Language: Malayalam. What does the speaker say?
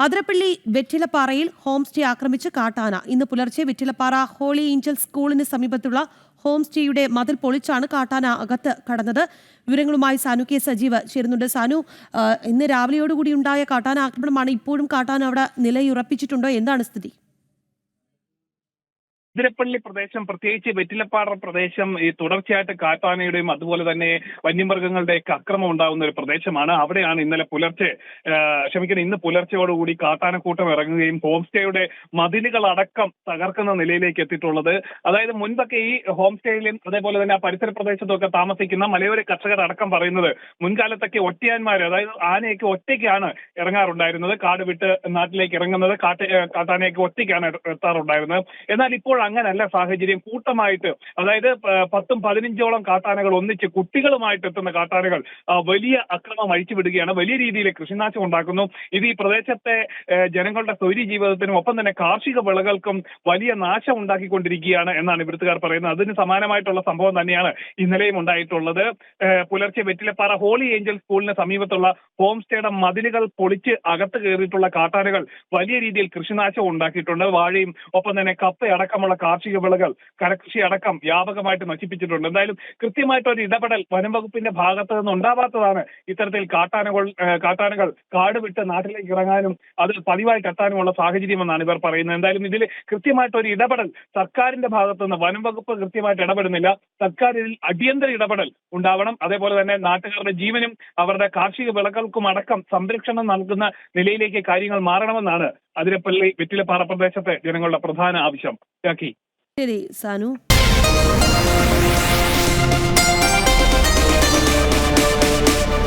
അതിരപ്പള്ളി വെറ്റിലപ്പാറയിൽ ഹോം സ്റ്റേ ആക്രമിച്ച് കാട്ടാന. ഇന്ന് പുലർച്ചെ വെറ്റിലപ്പാറ ഹോളി ഏഞ്ചൽസ് സ്കൂളിന് സമീപത്തുള്ള ഹോം സ്റ്റേയുടെ മതിൽ പൊളിച്ചാണ് കാട്ടാന അകത്ത് കടന്നത്. വിവരങ്ങളുമായി സാനു കെ സജീവ് ചേരുന്നുണ്ട്. സാനു, ഇന്ന് രാവിലെയോടുകൂടി ഉണ്ടായ കാട്ടാന ആക്രമണമാണ്. ഇപ്പോഴും കാട്ടാന അവിടെ നിലയുറപ്പിച്ചിട്ടുണ്ടോ? എന്താണ് സ്ഥിതി? അതിരപ്പള്ളി പ്രദേശം, പ്രത്യേകിച്ച് വെറ്റിലപ്പാറ പ്രദേശം ഈ തുടർച്ചയായിട്ട് കാട്ടാനയുടെയും അതുപോലെ തന്നെ വന്യമൃഗങ്ങളുടെയൊക്കെ അക്രമം ഉണ്ടാകുന്ന ഒരു പ്രദേശമാണ്. അവിടെയാണ് ഇന്ന് പുലർച്ചയോടുകൂടി കാട്ടാനക്കൂട്ടം ഇറങ്ങുകയും ഹോം സ്റ്റേയുടെ മതിലുകളടക്കം തകർക്കുന്ന നിലയിലേക്ക് എത്തിയിട്ടുള്ളത്. അതായത് മുൻപൊക്കെ ഈ ഹോം സ്റ്റേയിലും അതേപോലെ തന്നെ ആ പരിസര പ്രദേശത്തൊക്കെ താമസിക്കുന്ന മലയോര കർഷകർ അടക്കം പറയുന്നത് മുൻകാലത്തൊക്കെ ഒറ്റയാന്മാർ, അതായത് ആനയൊക്കെ ഒറ്റയ്ക്കാണ് ഇറങ്ങാറുണ്ടായിരുന്നത്. കാട് വിട്ട് നാട്ടിലേക്ക് ഇറങ്ങുന്നത്, കാട്ടാനയൊക്കെ ഒറ്റയ്ക്കാണ് എത്താറുണ്ടായിരുന്നത്. എന്നാൽ ഇപ്പോൾ അങ്ങനല്ല സാഹചര്യം. കൂട്ടമായിട്ട്, അതായത് 10-15ഓളം കാട്ടാനകൾ ഒന്നിച്ച് കുട്ടികളുമായിട്ട് എത്തുന്ന കാട്ടാനകൾ വലിയ അക്രമം അഴിച്ചുവിടുകയാണ്, വലിയ രീതിയിൽ കൃഷിനാശം ഉണ്ടാക്കുന്നു. ഇത് ഈ പ്രദേശത്തെ ജനങ്ങളുടെ സ്വൈര്യ ജീവിതത്തിനും ഒപ്പം തന്നെ കാർഷിക വിളകൾക്കും വലിയ നാശം ഉണ്ടാക്കിക്കൊണ്ടിരിക്കുകയാണ് എന്നാണ് ഇവിടുത്തുകാർ പറയുന്നത്. അതിന് സമാനമായിട്ടുള്ള സംഭവം തന്നെയാണ് ഇന്നലെയും ഉണ്ടായിട്ടുള്ളത്. പുലർച്ചെ വെറ്റിലപ്പാറ ഹോളി ഏഞ്ചൽ സ്കൂളിന് സമീപത്തുള്ള ഹോം സ്റ്റേയുടെ മതിലുകൾ പൊളിച്ച് അകത്ത് കയറിയിട്ടുള്ള കാട്ടാനകൾ വലിയ രീതിയിൽ കൃഷിനാശം ഉണ്ടാക്കിയിട്ടുണ്ട്. വാഴയും ഒപ്പം തന്നെ കപ്പയടക്കമുള്ള കാർഷിക വിളകൾ, കരകൃഷി അടക്കം വ്യാപകമായിട്ട് നശിപ്പിച്ചിട്ടുണ്ട്. എന്തായാലും കൃത്യമായിട്ടൊരു ഇടപെടൽ വനം വകുപ്പിന്റെ ഭാഗത്ത് നിന്ന് ഉണ്ടാവാത്തതാണ് ഇത്തരത്തിൽ കാട്ടാനകൾ കാട് വിട്ട് നാട്ടിലേക്ക് ഇറങ്ങാനും അത് പതിവായിട്ട് എത്താനുമുള്ള സാഹചര്യമെന്നാണ് ഇവർ പറയുന്നത്. എന്തായാലും ഇതിൽ കൃത്യമായിട്ടൊരു ഇടപെടൽ സർക്കാരിന്റെ ഭാഗത്ത് നിന്ന്, വനം വകുപ്പ് കൃത്യമായിട്ട് ഇടപെടുന്നില്ല. സർക്കാർ ഇതിൽ അടിയന്തര ഇടപെടൽ ഉണ്ടാവണം. അതേപോലെ തന്നെ നാട്ടുകാരുടെ ജീവനും അവരുടെ കാർഷിക വിളകൾക്കും അടക്കം സംരക്ഷണം നൽകുന്ന നിലയിലേക്ക് കാര്യങ്ങൾ മാറണമെന്നാണ് അതിരപ്പള്ളി വെറ്റിലപ്പാറ പ്രദേശത്തെ ജനങ്ങളുടെ പ്രധാന ആവശ്യം. ശരി സാനു.